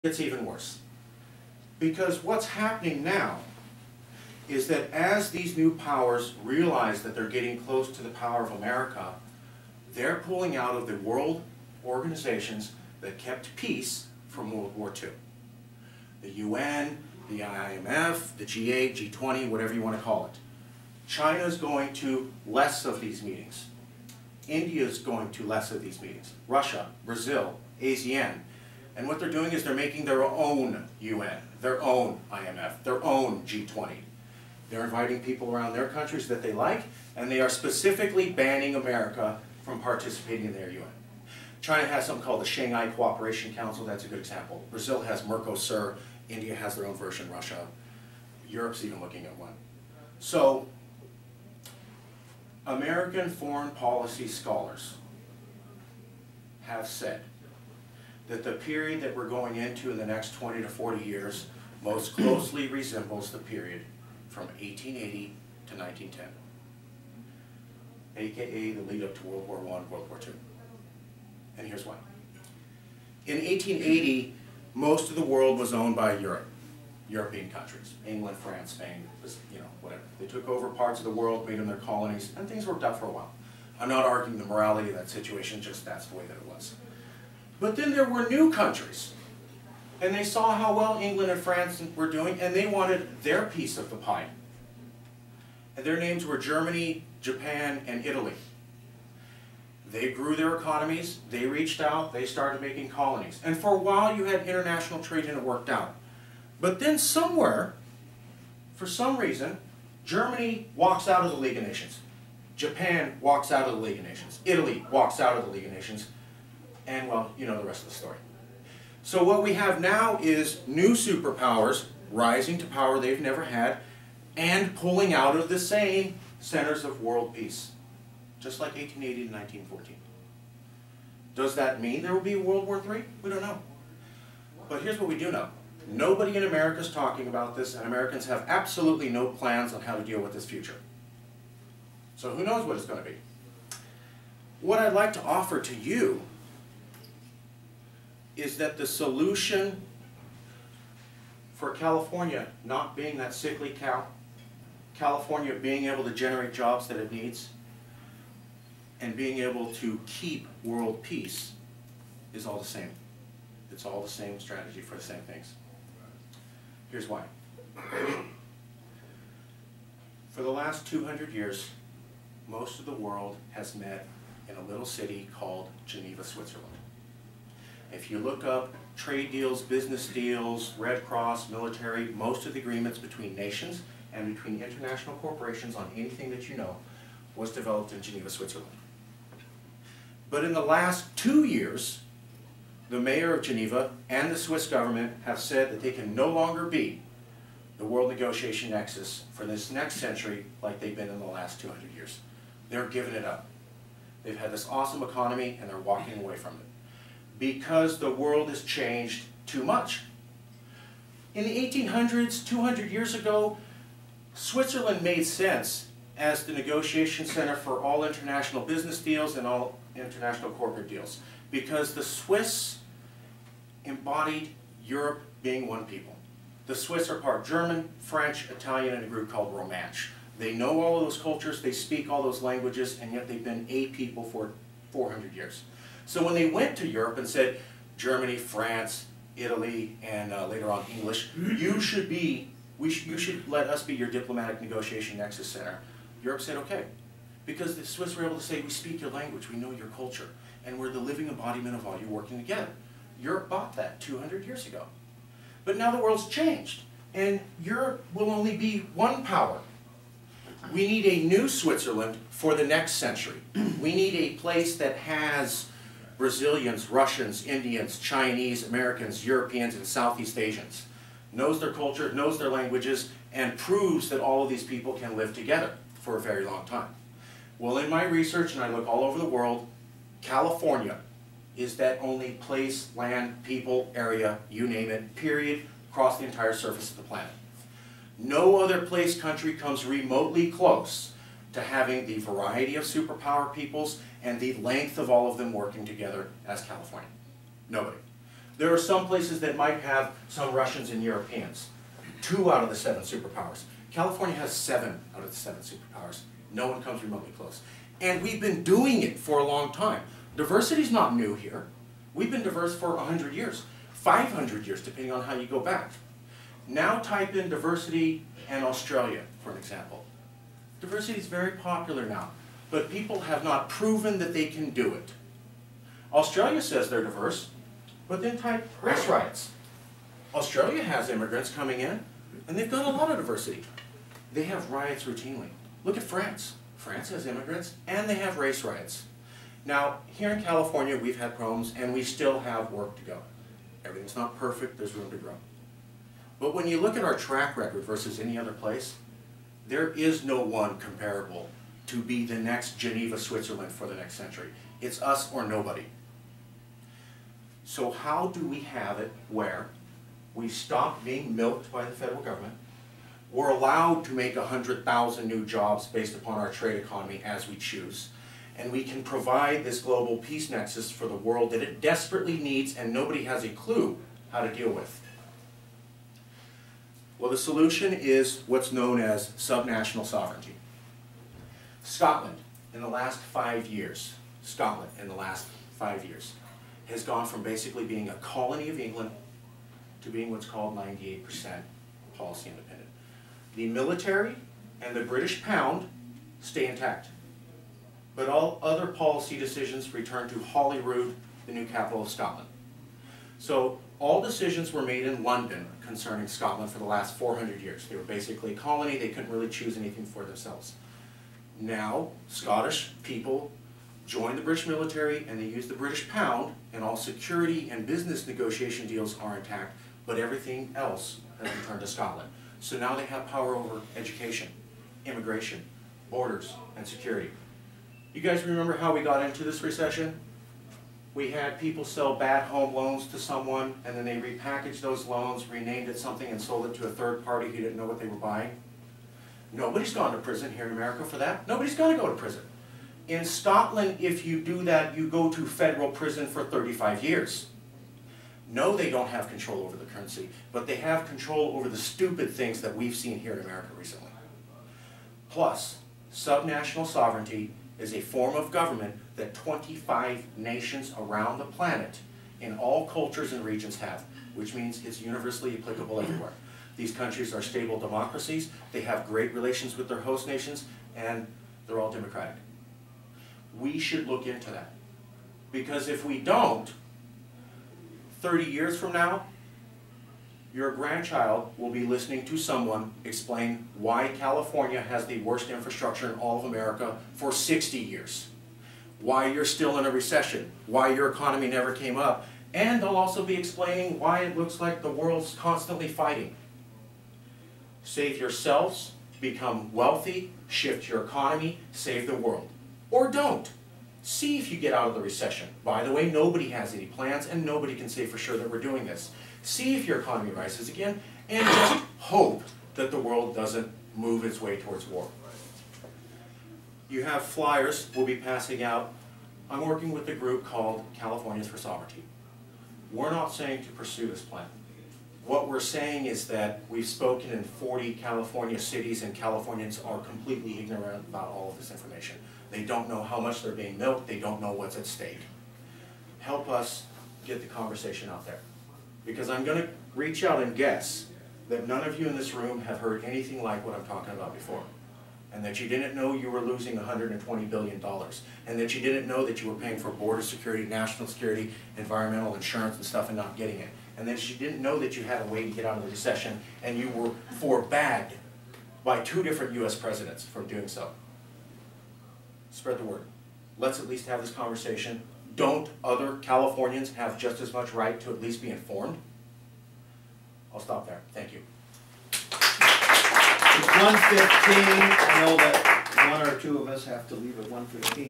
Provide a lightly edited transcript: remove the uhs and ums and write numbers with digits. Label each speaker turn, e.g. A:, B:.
A: It's even worse. Because what's happening now is that as these new powers realize that they're getting close to the power of America, they're pulling out of the world organizations that kept peace from World War II. The UN, the IMF, the G8, G20, whatever you want to call it. China's going to less of these meetings. India's going to less of these meetings. Russia, Brazil, ASEAN. And what they're doing is they're making their own UN, their own IMF, their own G20. They're inviting people around their countries that they like, and they are specifically banning America from participating in their UN. China has something called the Shanghai Cooperation Council. That's a good example. Brazil has Mercosur. India has their own version. Russia. Europe's even looking at one. So, American foreign policy scholars have said that the period that we're going into in the next 20 to 40 years most closely resembles the period from 1880 to 1910, aka the lead up to World War I, World War II. And here's why. In 1880, most of the world was owned by European countries. England, France, Spain, whatever. They took over parts of the world, made them their colonies, and things worked out for a while. I'm not arguing the morality of that situation, just that's the way that it was. But then there were new countries, and they saw how well England and France were doing, and they wanted their piece of the pie. And their names were Germany, Japan, and Italy. They grew their economies, they reached out, they started making colonies. And for a while you had international trade and it worked out. But then somewhere, for some reason, Germany walks out of the League of Nations. Japan walks out of the League of Nations. Italy walks out of the League of Nations. And, well, you know the rest of the story. So what we have now is new superpowers rising to power they've never had and pulling out of the same centers of world peace. Just like 1880 to 1914. Does that mean there will be World War III? We don't know. But here's what we do know. Nobody in America is talking about this, and Americans have absolutely no plans on how to deal with this future. So who knows what it's going to be. What I'd like to offer to you is that the solution for California not being that sickly cow, California being able to generate jobs that it needs, and being able to keep world peace is all the same. It's all the same strategy for the same things. Here's why. For the last 200 years, most of the world has met in a little city called Geneva, Switzerland. If you look up trade deals, business deals, Red Cross, military, most of the agreements between nations and between international corporations on anything that you know was developed in Geneva, Switzerland. But in the last 2 years, the mayor of Geneva and the Swiss government have said that they can no longer be the world negotiation nexus for this next century like they've been in the last 200 years. They're giving it up. They've had this awesome economy and they're walking away from it because the world has changed too much. In the 1800s, 200 years ago, Switzerland made sense as the negotiation center for all international business deals and all international corporate deals, because the Swiss embodied Europe being one people. The Swiss are part German, French, Italian, and a group called Romansh. They know all of those cultures, they speak all those languages, and yet they've been a people for 400 years. So when they went to Europe and said, Germany, France, Italy, and later on English, you should let us be your diplomatic negotiation nexus center, Europe said, okay. Because the Swiss were able to say, we speak your language, we know your culture, and we're the living embodiment of all you working together. Europe bought that 200 years ago. But now the world's changed, and Europe will only be one power. We need a new Switzerland for the next century. We need a place that has Brazilians, Russians, Indians, Chinese, Americans, Europeans, and Southeast Asians. Knows their culture, knows their languages, and proves that all of these people can live together for a very long time. Well, in my research, and I look all over the world, California is that only place, land, people, area, you name it, period, across the entire surface of the planet. No other place, country comes remotely close to having the variety of superpower peoples and the length of all of them working together as California. Nobody. There are some places that might have some Russians and Europeans. 2 out of the 7 superpowers. California has 7 out of the 7 superpowers. No one comes remotely close. And we've been doing it for a long time. Diversity's not new here. We've been diverse for 100 years, 500 years, depending on how you go back. Now type in diversity and Australia, for an example. Diversity is very popular now, but people have not proven that they can do it. Australia says they're diverse, but then type race riots. Australia has immigrants coming in, and they've got a lot of diversity. They have riots routinely. Look at France. France has immigrants, and they have race riots. Now, here in California, we've had problems, and we still have work to go. Everything's not perfect, there's room to grow. But when you look at our track record versus any other place, there is no one comparable to be the next Geneva, Switzerland for the next century. It's us or nobody. So how do we have it where we stop being milked by the federal government, we're allowed to make 100,000 new jobs based upon our trade economy as we choose, and we can provide this global peace nexus for the world that it desperately needs and nobody has a clue how to deal with? Well, the solution is what's known as subnational sovereignty. Scotland, in the last 5 years, has gone from basically being a colony of England to being what's called 98% policy independent. The military and the British pound stay intact, but all other policy decisions return to Holyrood, the new capital of Scotland. So all decisions were made in London concerning Scotland for the last 400 years. They were basically a colony, they couldn't really choose anything for themselves. Now, Scottish people join the British military and they use the British pound, and all security and business negotiation deals are intact, but everything else has returned to Scotland. So now they have power over education, immigration, borders, and security. You guys remember how we got into this recession? We had people sell bad home loans to someone, and then they repackaged those loans, renamed it something, and sold it to a third party who didn't know what they were buying. Nobody's gone to prison here in America for that. Nobody's got to go to prison. In Scotland, if you do that, you go to federal prison for 35 years. No, they don't have control over the currency, but they have control over the stupid things that we've seen here in America recently. Plus, subnational sovereignty is a form of government that 25 nations around the planet in all cultures and regions have, which means it's universally applicable everywhere. These countries are stable democracies, they have great relations with their host nations, and they're all democratic. We should look into that, because if we don't, 30 years from now, your grandchild will be listening to someone explain why California has the worst infrastructure in all of America for 60 years. Why you're still in a recession, why your economy never came up, and they'll also be explaining why it looks like the world's constantly fighting. Save yourselves, become wealthy, shift your economy, save the world. Or don't. See if you get out of the recession. By the way, nobody has any plans and nobody can say for sure that we're doing this. See if your economy rises again, and just hope that the world doesn't move its way towards war. You have flyers we'll be passing out. I'm working with a group called Californians for Sovereignty. We're not saying to pursue this plan. What we're saying is that we've spoken in 40 California cities, and Californians are completely ignorant about all of this information. They don't know how much they're being milked, they don't know what's at stake. Help us get the conversation out there. Because I'm going to reach out and guess that none of you in this room have heard anything like what I'm talking about before. And that you didn't know you were losing $120 billion. And that you didn't know that you were paying for border security, national security, environmental insurance and stuff and not getting it. And that you didn't know that you had a way to get out of the recession, and you were forbade by 2 different US presidents from doing so. Spread the word. Let's at least have this conversation. Don't other Californians have just as much right to at least be informed? I'll stop there. Thank you.
B: It's 1:15. I know that 1 or 2 of us have to leave at 1:15.